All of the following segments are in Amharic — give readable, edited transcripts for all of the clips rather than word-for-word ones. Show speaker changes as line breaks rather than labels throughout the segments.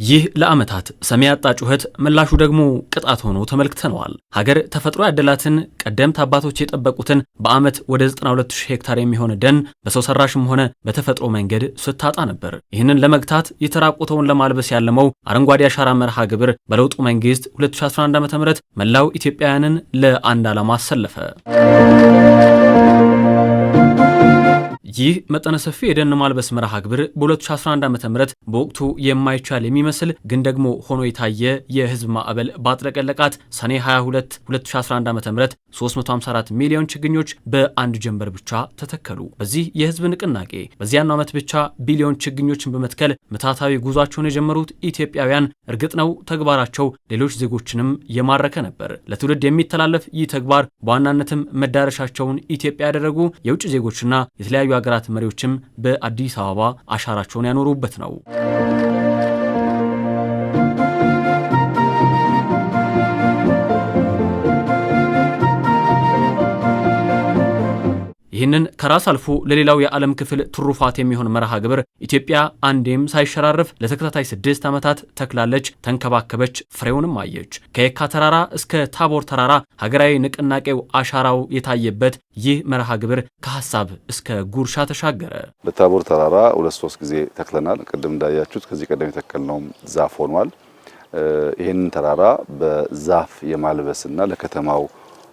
ይህ ለዓመታት ሰሚ ያጣ ጩኸት ምላሹ ደግሞ ቅጣት ሆኖ ተመልክተነዋል። ሀገር ተፈጥሮ ያደላትን ቀደምት አባቶች የጠበቁትን በዓመት ወደ 92000 ሄክታር የሚሆን ደን በሰው ሰራሽም ሆነ በተፈጥሮ መንገድ ስታጣ ነበር። ይህንን ለመግታት የተራቆተውን ለማልበስ ያለመው አረንጓዴ አሻራ መርሃ ግብር በለውጡ መንግስት 2011 ዓ.ም መላው ኢትዮጵያውያንን ለአንድ ዓላማ አሰለፈ። ይህ መጠነ ሰፊ የደን ማልበስ መርሃ ግብር በ2011 ዓ.ም በወቅቱ የማይቻል የሚመስል ግን ደግሞ ሆኖ የታየ የህዝብ ማዕበል ባጥለቀለቃት ሰኔ 22 2011 ዓ.ም 354 ሚሊዮን ችግኞች በአንድ ጀንበር ብቻ ተተከሉ። በዚህ የህዝብ ንቅናቄ በዚያው ዓመት ብቻ ቢሊዮን ችግኞችን በመትከል ምታታዊ ጉዟቸውን የጀመሩት ኢትዮጵያውያን እርግጥ ነው ተግባራቸው ሌሎች ዜጎችንም የማረከ ነበር። ለትውልድ የሚተላለፍ ይህ ተግባር በዋናነትም መዳረሻቸውን ኢትዮጵያ ያደረጉ የውጭ ዜጎችና የተለያዩ ሀገራት መሪዎችም በአዲስ አበባ አሻራቸውን ያኖሩበት ነው። ይህንን ከራስ አልፎ ለሌላው የዓለም ክፍል ትሩፋት የሚሆን መርሃ ግብር ኢትዮጵያ አንዴም ሳይሸራረፍ ለተከታታይ 6 ዓመታት ተክላለች፣ ተንከባከበች፣ ፍሬውንም አየች። ከየካ ተራራ እስከ ታቦር ተራራ ሀገራዊ ንቅናቄው አሻራው የታየበት ይህ መርሃ ግብር ከሐሳብ እስከ ጉርሻ ተሻገረ።
በታቦር ተራራ 2-3 ጊዜ ተክለናል። ቅድም እንዳያችሁት ከዚህ ቀደም የተከልነው ዛፍ ሆኗል። ይህንን ተራራ በዛፍ የማልበስና ለከተማው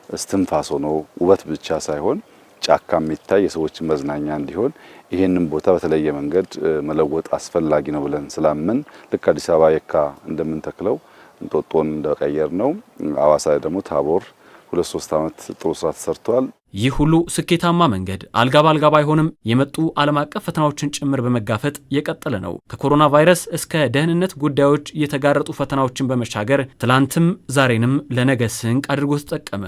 እስትንፋስ ሆኖ ውበት ብቻ ሳይሆን ጫካ የሚታይ የሰዎች መዝናኛ እንዲሆን ይሄንን ቦታ በተለየ መንገድ መለወጥ አስፈላጊ ነው ብለን ስላምን ልክ አዲስ አበባ የካ እንደምንተክለው እንጦጦን እንደቀየር ነው አዋሳ ደግሞ ታቦር 2-3 ዓመት ጥሩ ስራ ተሰርቷል።
ይህ ሁሉ ስኬታማ መንገድ አልጋ ባልጋ ባይሆንም የመጡ ዓለም አቀፍ ፈተናዎችን ጭምር በመጋፈጥ የቀጠለ ነው። ከኮሮና ቫይረስ እስከ ደህንነት ጉዳዮች የተጋረጡ ፈተናዎችን በመሻገር ትላንትም ዛሬንም ለነገ ስንቅ አድርጎ ተጠቀመ።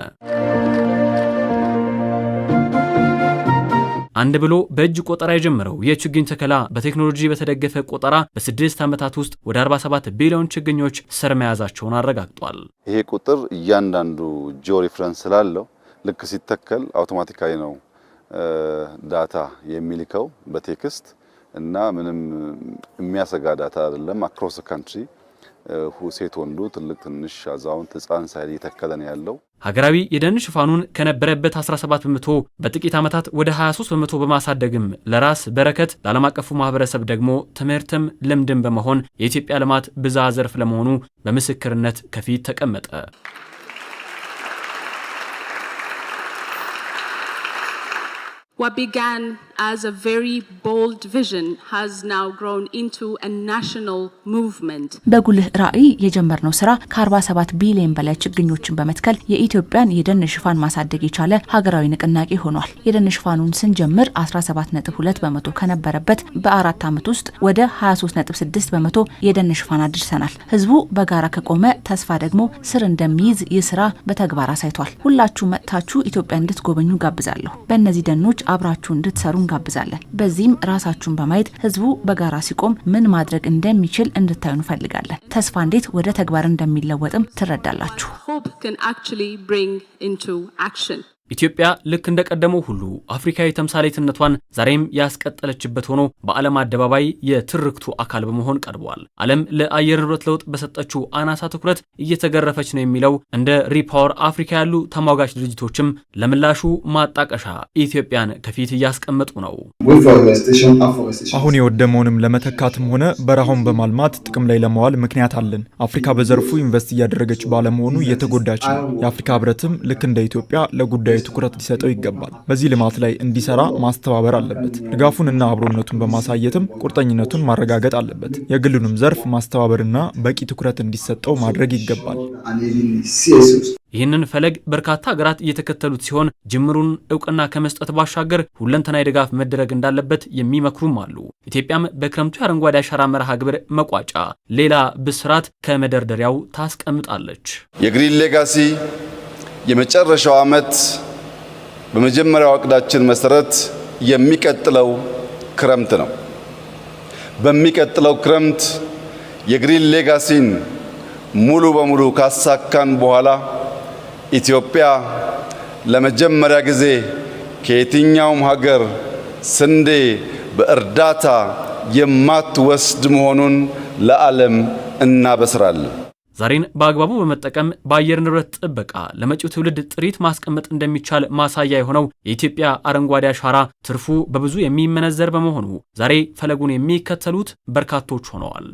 አንድ ብሎ በእጅ ቆጠራ የጀመረው የችግኝ ተከላ በቴክኖሎጂ በተደገፈ ቆጠራ በ6 ዓመታት ውስጥ ወደ 47 ቢሊዮን ችግኞች ስር መያዛቸውን አረጋግጧል።
ይሄ ቁጥር እያንዳንዱ ጂኦ ሪፈረንስ ስላለው ልክ ሲተከል አውቶማቲካሊ ነው ዳታ የሚልከው በቴክስት እና ምንም የሚያሰጋ ዳታ አይደለም። አክሮስ ካንትሪ ሴት ወንዱ ትልቅ ትንሽ አዛውንት ህፃን ሳይል እየተከለ ነው ያለው።
ሀገራዊ የደን ሽፋኑን ከነበረበት 17 በመቶ በጥቂት ዓመታት ወደ 23 በመቶ በማሳደግም ለራስ በረከት ለዓለም አቀፉ ማህበረሰብ ደግሞ ትምህርትም ልምድም በመሆን የኢትዮጵያ ልማት ብዝሃ ዘርፍ ለመሆኑ በምስክርነት ከፊት ተቀመጠ።
What began as a very bold vision has now grown into a national movement.
በጉልህ ራዕይ የጀመርነው ስራ ከ47 ቢሊዮን በላይ ችግኞችን በመትከል የኢትዮጵያን የደን ሽፋን ማሳደግ የቻለ ሀገራዊ ንቅናቄ ሆኗል። የደን ሽፋኑን ስንጀምር 17.2 በመቶ ከነበረበት በ4 ዓመት ውስጥ ወደ 23.6 በመቶ የደን ሽፋን አድርሰናል። ህዝቡ በጋራ ከቆመ ተስፋ ደግሞ ስር እንደሚይዝ ይህ ስራ በተግባር አሳይቷል። ሁላችሁ መጥታችሁ ኢትዮጵያ እንድትጎበኙ ጋብዛለሁ። በእነዚህ ደኖች አብራችሁ እንድትሰሩ እንጋብዛለን። በዚህም ራሳችሁን በማየት ህዝቡ በጋራ ሲቆም ምን ማድረግ እንደሚችል እንድታዩ እንፈልጋለን። ተስፋ እንዴት ወደ ተግባር እንደሚለወጥም ትረዳላችሁ።
ኢትዮጵያ ልክ እንደቀደመው ሁሉ አፍሪካዊ ተምሳሌትነቷን ዛሬም ያስቀጠለችበት ሆኖ በዓለም አደባባይ የትርክቱ አካል በመሆን ቀርቧል። ዓለም ለአየር ንብረት ለውጥ በሰጠችው አናሳ ትኩረት እየተገረፈች ነው የሚለው እንደ ሪፓወር አፍሪካ ያሉ ተሟጋች ድርጅቶችም ለምላሹ ማጣቀሻ ኢትዮጵያን ከፊት እያስቀመጡ ነው።
አሁን የወደመውንም ለመተካትም ሆነ በረሃውን በማልማት ጥቅም ላይ ለማዋል ምክንያት አለን። አፍሪካ በዘርፉ ኢንቨስት እያደረገች ባለመሆኑ እየተጎዳች ነው። የአፍሪካ ህብረትም ልክ እንደ ኢትዮጵያ ለጉዳዩ ትኩረት ሊሰጠው ይገባል። በዚህ ልማት ላይ እንዲሰራ ማስተባበር አለበት። ድጋፉንና አብሮነቱን በማሳየትም ቁርጠኝነቱን ማረጋገጥ አለበት። የግሉንም ዘርፍ ማስተባበርና በቂ ትኩረት እንዲሰጠው ማድረግ ይገባል።
ይህንን ፈለግ በርካታ ሀገራት እየተከተሉት ሲሆን ጅምሩን እውቅና ከመስጠት ባሻገር ሁለንተናዊ ድጋፍ መደረግ እንዳለበት የሚመክሩም አሉ። ኢትዮጵያም በክረምቱ የአረንጓዴ አሻራ መርሃ ግብር መቋጫ ሌላ ብስራት ከመደርደሪያው ታስቀምጣለች።
የግሪን ሌጋሲ የመጨረሻው ዓመት በመጀመሪያው ዕቅዳችን መሰረት የሚቀጥለው ክረምት ነው። በሚቀጥለው ክረምት የግሪን ሌጋሲን ሙሉ በሙሉ ካሳካን በኋላ ኢትዮጵያ ለመጀመሪያ ጊዜ ከየትኛውም ሀገር ስንዴ በእርዳታ የማትወስድ መሆኑን ለዓለም እናበስራለን።
ዛሬን በአግባቡ በመጠቀም በአየር ንብረት ጥበቃ ለመጪው ትውልድ ጥሪት ማስቀመጥ እንደሚቻል ማሳያ የሆነው የኢትዮጵያ አረንጓዴ አሻራ ትርፉ በብዙ የሚመነዘር በመሆኑ ዛሬ ፈለጉን የሚከተሉት በርካቶች ሆነዋል።